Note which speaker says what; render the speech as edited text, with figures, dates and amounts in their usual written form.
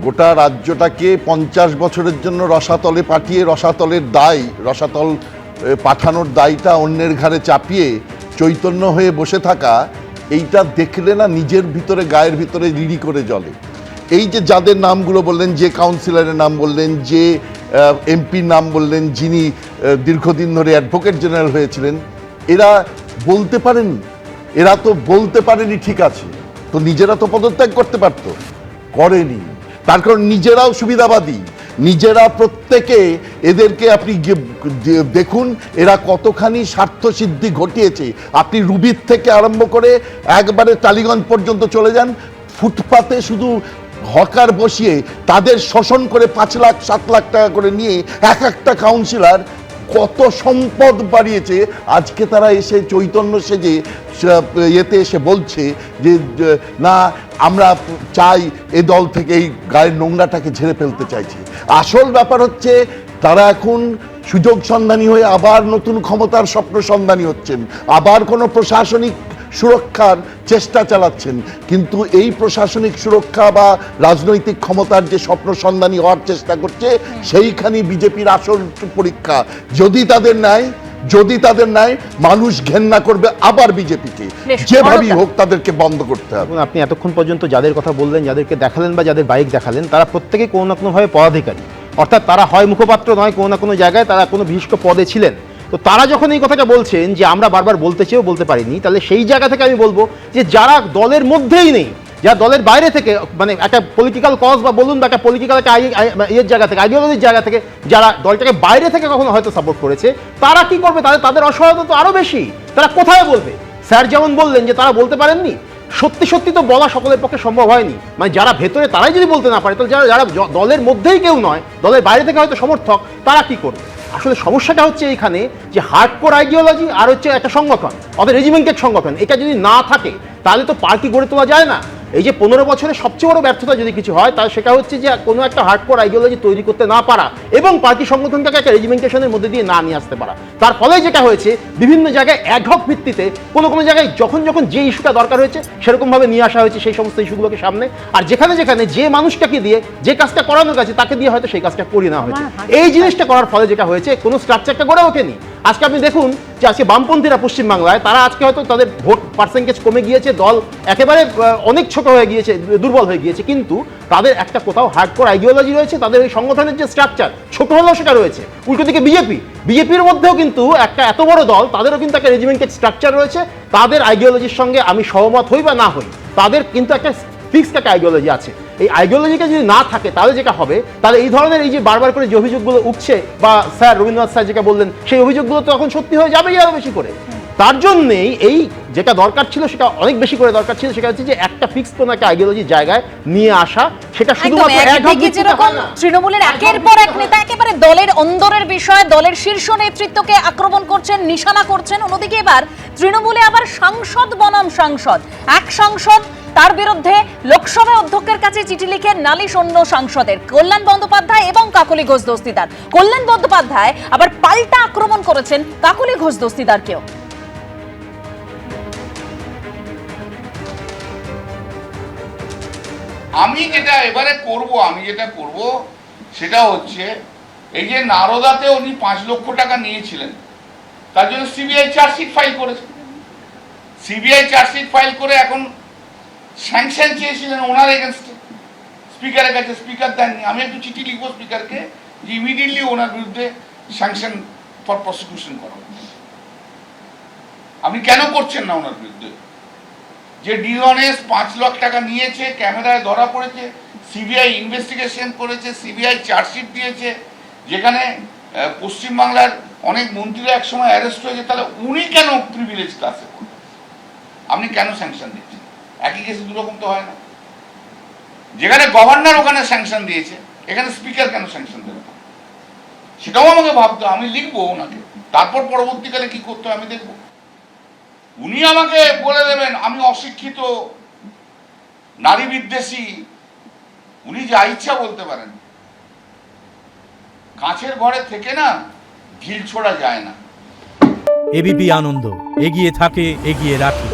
Speaker 1: গোটা রাজ্যটাকে 50 বছরের জন্য রসাতলে পাঠিয়ে রসাতল পাঠানোর দায়টা অন্যের ঘাড়ে চাপিয়ে চৈতন্য হয়ে বসে থাকা, এইটা দেখলে না নিজের ভিতরে গায়ের ভিতরে রিড়ি করে জ্বলে। এই যে যাদের নামগুলো বললেন, যে কাউন্সিলরের নাম বললেন, যে এমপির নাম বললেন, যিনি দীর্ঘদিন ধরে অ্যাডভোকেট জেনারেল হয়েছিলেন, এরা বলতে পারেননি। এরা তো বলতে পারেনি, ঠিক আছে, তো নিজেরা তো পদত্যাগ করতে পারত, করেনি। তার কারণ নিজেরাও সুবিধাবাদী, নিজেরা প্রত্যেকে। এদেরকে আপনি দেখুন এরা কতখানি স্বার্থসিদ্ধি ঘটিয়েছে। আপনি রুবির থেকে আরম্ভ করে একবারে টালিগঞ্জ পর্যন্ত চলে যান, ফুটপাতে শুধু হকার বসিয়ে তাদের শোষণ করে 5 লাখ 7 লাখ টাকা করে নিয়ে এক একটা কাউন্সিলর কত সম্পদ বাড়িয়েছে। আজকে তারা এসে চৈতন্য সেজে এতে এসে বলছে যে না, আমরা চাই এ দল থেকে এই গায়ের নোংরাটাকে ঝেড়ে ফেলতে চাইছি। আসল ব্যাপার হচ্ছে তারা এখন সুযোগ সন্ধানী হয়ে আবার নতুন ক্ষমতার স্বপ্ন সন্ধানী হচ্ছেন, আবার কোনো প্রশাসনিক সুরক্ষার চেষ্টা চালাচ্ছেন। কিন্তু এই প্রশাসনিক সুরক্ষা বা রাজনৈতিক ক্ষমতার যে স্বপ্ন সন্ধানী হওয়ার চেষ্টা করছে, সেইখানে বিজেপির আসল পরীক্ষা। যদি তাদের নাই মানুষ ঘেন্না করবে আবার বিজেপিকে, যেভাবেই হোক তাদেরকে বন্ধ করতে হবে।
Speaker 2: আপনি এতক্ষণ পর্যন্ত যাদের কথা বললেন, যাদেরকে দেখালেন বা যাদের বাইক দেখালেন, তারা প্রত্যেকে কোনো না কোনোভাবে পদাধিকারী, অর্থাৎ তারা হয় মুখপাত্র নয় কোনো না কোনো জায়গায় তারা কোনো বিশিষ্ট পদে ছিলেন। তো তারা যখন এই কথাটা বলছেন যে আমরা বারবার বলতে চেয়েও বলতে পারিনি, তাহলে সেই জায়গা থেকে আমি বলবো যে যারা দলের মধ্যেই নেই, যারা দলের বাইরে থেকে, মানে একটা পলিটিক্যাল কজ বা বলুন বা একটা পলিটিক্যাল একটা জায়গা থেকে, আইডিওলজির জায়গা থেকে যারা দলটাকে বাইরে থেকে কখনো হয়তো সাপোর্ট করেছে, তারা কি করবে? তাদের অসহায়তা তো আরো বেশি। তারা কোথায় বলবে? স্যার যেমন বললেন যে তারা বলতে পারেননি, সত্যি সত্যি তো বলা সকলের পক্ষে সম্ভব হয়নি। মানে যারা ভেতরে তারাই যদি বলতে না পারে, তাহলে যারা দলের মধ্যেই কেউ নয়, দলের বাইরে থেকে হয়তো সমর্থক, তারা কি করবে? আসলে সমস্যাটা হচ্ছে এইখানে যে হার্ডকোর আইডিওলজি আর হচ্ছে একটা সংগঠন, ওদের রেজিমেন্টেড সংগঠন, এটা যদি না থাকে তাহলে তো পার্টি গড়ে তোলা যায় না। এই যে 15 বছরে সবচেয়ে বড় ব্যর্থতা যদি কিছু হয়, তাহলে সেটা হচ্ছে যে কোনো একটা হার্ডকোর আইডিওলজি তৈরি করতে না পারা এবং পার্টি সংগঠনটাকে একটা রেজিমেন্টেশনের মধ্যে দিয়ে না নিয়ে আসতে পারা। তার ফলে যেটা হয়েছে, বিভিন্ন জায়গায় অ্যাডহক ভিত্তিতে কোনো জায়গায় যখন যে ইস্যুটা দরকার হয়েছে সেরকমভাবে নিয়ে আসা হয়েছে সেই সমস্ত ইস্যুগুলোকে সামনে, আর যেখানে যে মানুষটাকে দিয়ে যে কাজটা করানো গেছে তাকে দিয়ে হয়তো সেই কাজটা করিয়ে নেওয়া হয়েছে। এই জিনিসটা করার ফলে যেটা হয়েছে, কোনো স্ট্রাকচারটা গড়ে ওঠেনি। আজকে আপনি দেখুন যে আজকে বামপন্থীরা পশ্চিমবাংলায়, তারা আজকে হয়তো তাদের ভোট পার্সেন্টেজ কমে গিয়েছে, দল একেবারে অনেক ছোট হয়ে গিয়েছে, দুর্বল হয়ে গিয়েছে, কিন্তু তাদের একটা কোথাও হার্ডকোর আইডিওলজি রয়েছে, তাদের ওই সংগঠনের যে স্ট্রাকচার ছোট হলেও সেটা রয়েছে। উল্টো দিকে বিজেপির মধ্যেও কিন্তু একটা এত বড় দল, তাদেরও কিন্তু একটা রেজিমেন্টেড স্ট্রাকচার রয়েছে। তাদের আইডিওলজির সঙ্গে আমি সহমত হই বা না হই, তাদের কিন্তু একটা ফিক্সড একটা আইডিওলজি আছে। এই আইডিওলজিটা যদি না থাকে তাহলে যেটা হবে, তাহলে এই ধরনের এই যে বারবার করে যে অভিযোগগুলো উঠছে, বা স্যার রবীন্দ্রনাথ স্যার যেটা বললেন, সেই অভিযোগগুলো তো এখন সত্যি হয়ে যাবেই আরো বেশি করে। তার জন্যেই এই যেটা দরকার ছিল, সেটা অনেক বেশি করে দরকার ছিল, সেটা হচ্ছে যে একটা ফিক্স কোনো একটা আইডিওলজির জায়গায় নিয়ে আসা। সেটা শুধুমাত্র
Speaker 3: তৃণমূলের একের পর এক নেতা একেবারে দলের অন্দরের বিষয়, দলের শীর্ষ নেতৃত্বকে আক্রমণ করছেন, নিশানা করছেন। অন্যদিকে এবার তৃণমূলে আবার সাংসদ বনাম সাংসদ, এক সাংসদ তার বিরুদ্ধে লোকসভা অধ্যক্ষের কাছে চিঠি লিখে নালিশ অন্য সাংসদের, কল্যাণ বন্দ্যোপাধ্যায় এবং কাকলি ঘোষ দস্তিদার। কল্যাণ বন্দ্যোপাধ্যায় আবার পাল্টা আক্রমণ করেছেন কাকলি ঘোষ দস্তিদারকেও।
Speaker 4: আমি যেটা করব সেটা হচ্ছে, এই যে নারদাতে উনি 5 লক্ষ টাকা নিয়েছিলেন, তার জন্য সিবিআই চার্জশিট ফাইল করেছে। সিবিআই চার্জশিট ফাইল করে এখন স্যাংশন চেয়েছিলেন ওনার এগেনস্টে স্পিকারের কাছে, স্পিকার দেননি। আমি একটু চিঠি লিখবো স্পিকারকে যে ইমিডিয়েটলি ওনার বিরুদ্ধে স্যাংশন ফর প্রসিকিউশন করা। আপনি কেন করছেন না ওনার বিরুদ্ধে? যে ডিঅনেস্ট 5 লাখ টাকা নিয়েছে, ক্যামেরায় ধরা পড়েছে, সিবিআই ইনভেস্টিগেশন করেছে, সিবিআই চার্জশিট দিয়েছে, যেখানে পশ্চিমবাংলার অনেক মন্ত্রীরা একসময় অ্যারেস্ট হয়েছে, তাহলে উনি কেন প্রিভিলেজ ক্লাসে করবেন? আপনি কেন স্যাংশন দিচ্ছেন? একই কেসে দুরকম তো হয় না। যেখানে গভর্নর ওখানে স্যাংশন দিয়েছে, এখানে স্পিকার কেন স্যাংশন দেবে? সেটাও আমাকে ভাবতে, আমি লিখবো ওনাকে, তারপর পরবর্তীকালে কি করতে হয় আমি দেখবো। উনি আমাকে বলে দেবেন আমি অশিক্ষিত, নারী বিদ্বেষী, উনি যা ইচ্ছা বলতে পারেন। কাঁচের ঘরে থেকে না ঢিল ছোড়া যায় না।
Speaker 5: এবিপি আনন্দ, এগিয়ে থাকে, এগিয়ে রাখে।